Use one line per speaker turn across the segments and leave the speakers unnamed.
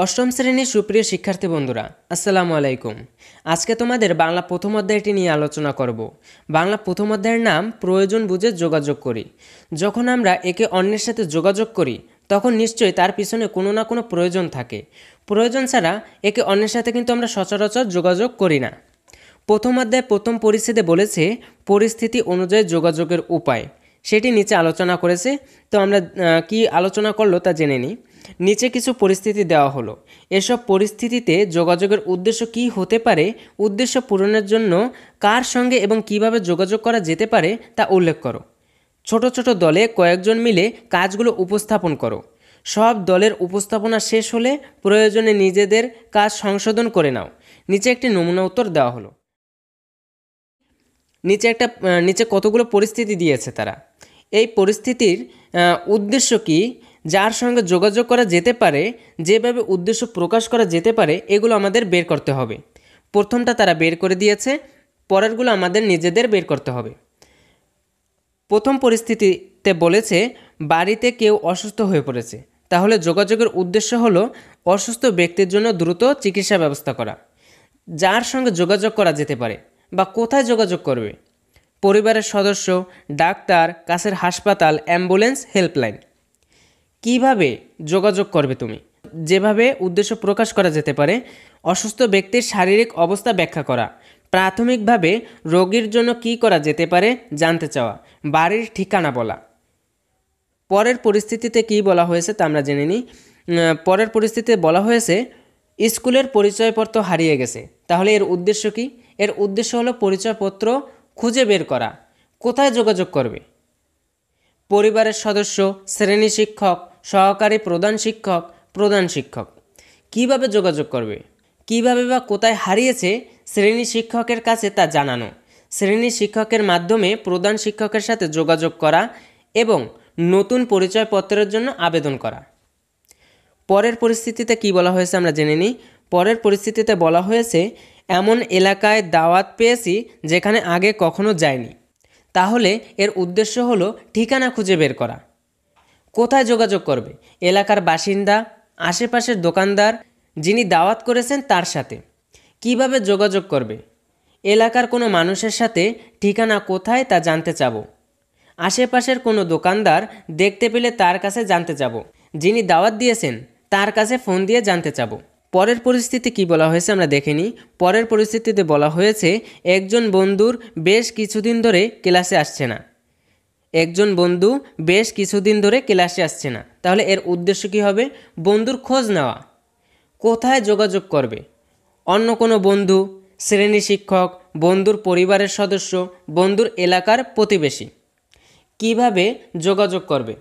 অষ্টম শ্রেণীর সুপ্রিয় শিক্ষার্থী বন্ধুরা, আসসালামু আলাইকুম। আজকে তোমাদের বাংলা প্রথম অধ্যায়টি নিয়ে আলোচনা করব। বাংলা প্রথম অধ্যায়ের নাম প্রয়োজন বুঝে যোগাযোগ করি। যখন আমরা একে অন্যের সাথে যোগাযোগ করি তখন নিশ্চয়ই তার পিছনে কোনো না কোনো প্রয়োজন থাকে। প্রয়োজন ছাড়া একে অন্যের সাথে কিন্তু আমরা সচরাচর যোগাযোগ করি না। প্রথম অধ্যায় প্রথম পরিচ্ছেদে বলেছে পরিস্থিতি অনুযায়ী যোগাযোগের উপায়, সেটি নিচে আলোচনা করেছে। তো আমরা কি আলোচনা করলো তা জেনে নিই। নিচে কিছু পরিস্থিতি দেওয়া হলো। এসব পরিস্থিতিতে যোগাযোগের উদ্দেশ্য কী হতে পারে, উদ্দেশ্য পূরণের জন্য কার সঙ্গে এবং কিভাবে যোগাযোগ করা যেতে পারে তা উল্লেখ করো। ছোট ছোট দলে কয়েকজন মিলে কাজগুলো উপস্থাপন করো। সব দলের উপস্থাপনা শেষ হলে প্রয়োজনে নিজেদের কাজ সংশোধন করে নাও। নিচে একটি নমুনা উত্তর দেওয়া হলো। নিচে কতগুলো পরিস্থিতি দিয়েছে তারা। এই পরিস্থিতির উদ্দেশ্য কি, যার সঙ্গে যোগাযোগ করা যেতে পারে, যেভাবে উদ্দেশ্য প্রকাশ করা যেতে পারে, এগুলো আমাদের বের করতে হবে। প্রথমটা তারা বের করে দিয়েছে, পরেরগুলো আমাদের নিজেদের বের করতে হবে। প্রথম পরিস্থিতিতে বলেছে বাড়িতে কেউ অসুস্থ হয়ে পড়েছে, তাহলে যোগাযোগের উদ্দেশ্য হলো অসুস্থ ব্যক্তির জন্য দ্রুত চিকিৎসা ব্যবস্থা করা। যার সঙ্গে যোগাযোগ করা যেতে পারে বা কোথায় যোগাযোগ করবে, পরিবারের সদস্য, ডাক্তার, কাছের হাসপাতাল, অ্যাম্বুলেন্স, হেল্পলাইন। কিভাবে যোগাযোগ করবে তুমি, যেভাবে উদ্দেশ্য প্রকাশ করা যেতে পারে, অসুস্থ ব্যক্তির শারীরিক অবস্থা ব্যাখ্যা করা, প্রাথমিকভাবে রোগীর জন্য কি করা যেতে পারে জানতে চাওয়া, বাড়ির ঠিকানা বলা। পরের পরিস্থিতিতে কি বলা হয়েছে তা আমরা জেনে নিই। পরের পরিস্থিতিতে বলা হয়েছে স্কুলের পরিচয়পত্র হারিয়ে গেছে, তাহলে এর উদ্দেশ্য কি? এর উদ্দেশ্য হলো পরিচয়পত্র খুঁজে বের করা। কোথায় যোগাযোগ করবে? পরিবারের সদস্য, শ্রেণী শিক্ষক, সহকারী প্রধান শিক্ষক। কিভাবে যোগাযোগ করবে? কিভাবে বা কোথায় হারিয়েছে শ্রেণী শিক্ষকের কাছে তা জানানো। শ্রেণী শিক্ষকের মাধ্যমে প্রধান শিক্ষকের সাথে যোগাযোগ করা এবং নতুন পরিচয়পত্রের জন্য আবেদন করা। পরের পরিস্থিতিতে কি বলা হয়েছে আমরা জেনে নিই। পরের পরিস্থিতিতে বলা হয়েছে এমন এলাকায় দাওয়াত পেয়েছি যেখানে আগে কখনো যায়নি, তাহলে এর উদ্দেশ্য হলো ঠিকানা খুঁজে বের করা। কোথায় যোগাযোগ করবে? এলাকার বাসিন্দা, আশেপাশের দোকানদার, যিনি দাওয়াত করেছেন তার সাথে। কিভাবে যোগাযোগ করবে? এলাকার কোনো মানুষের সাথে ঠিকানা কোথায় তা জানতে চাবো। আশেপাশের কোনো দোকানদার দেখতে পেলে তার কাছে জানতে চাবো। যিনি দাওয়াত দিয়েছেন তার কাছে ফোন দিয়ে জানতে চাবো। পরের পরিস্থিতি কি বলা হয়েছে আমরা দেখে নিই। পরের পরিস্থিতিতে বলা হয়েছে একজন বন্ধুর বেশ কিছুদিন ধরে ক্লাসে আসছে না। একজন বন্ধু বেশ কিছুদিন ধরে ক্লাসে আসছে না, তাহলে এর উদ্দেশ্য কী হবে? বন্ধুর খোঁজ নেওয়া। কোথায় যোগাযোগ করবে? অন্য কোনো বন্ধু, শ্রেণী শিক্ষক, বন্ধুর পরিবারের সদস্য, বন্ধুর এলাকার প্রতিবেশী। কিভাবে যোগাযোগ করবে?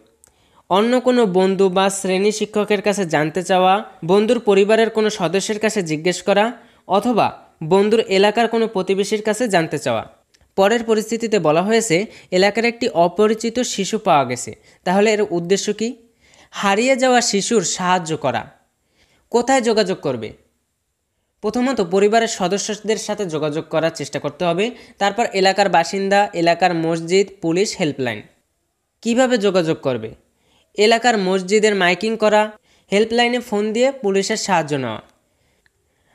অন্য কোনো বন্ধু বা শ্রেণী শিক্ষকের কাছে জানতে চাওয়া, বন্ধুর পরিবারের কোনো সদস্যের কাছে জিজ্ঞেস করা, অথবা বন্ধুর এলাকার কোনো প্রতিবেশীর কাছে জানতে চাওয়া। পরের পরিস্থিতিতে বলা হয়েছে এলাকার একটি অপরিচিত শিশু পাওয়া গেছে, তাহলে এর উদ্দেশ্য কি? হারিয়ে যাওয়া শিশুর সাহায্য করা। কোথায় যোগাযোগ করবে? প্রথমত পরিবারের সদস্যদের সাথে যোগাযোগ করার চেষ্টা করতে হবে, তারপর এলাকার বাসিন্দা, এলাকার মসজিদ, পুলিশ, হেল্পলাইন। কিভাবে যোগাযোগ করবে? এলাকার মসজিদের মাইকিং করা, হেল্পলাইনে ফোন দিয়ে পুলিশের সাহায্য নেওয়া।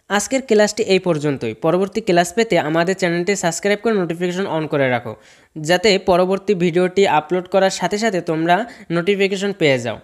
আজকের ক্লাসটি এই পর্যন্তই। পরবর্তী ক্লাস পেতে আমাদের চ্যানেলটি সাবস্ক্রাইব করে নোটিফিকেশন অন করে রাখো, যাতে পরবর্তী ভিডিওটি আপলোড করার সাথে সাথে তোমরা নোটিফিকেশন পেয়ে যাও।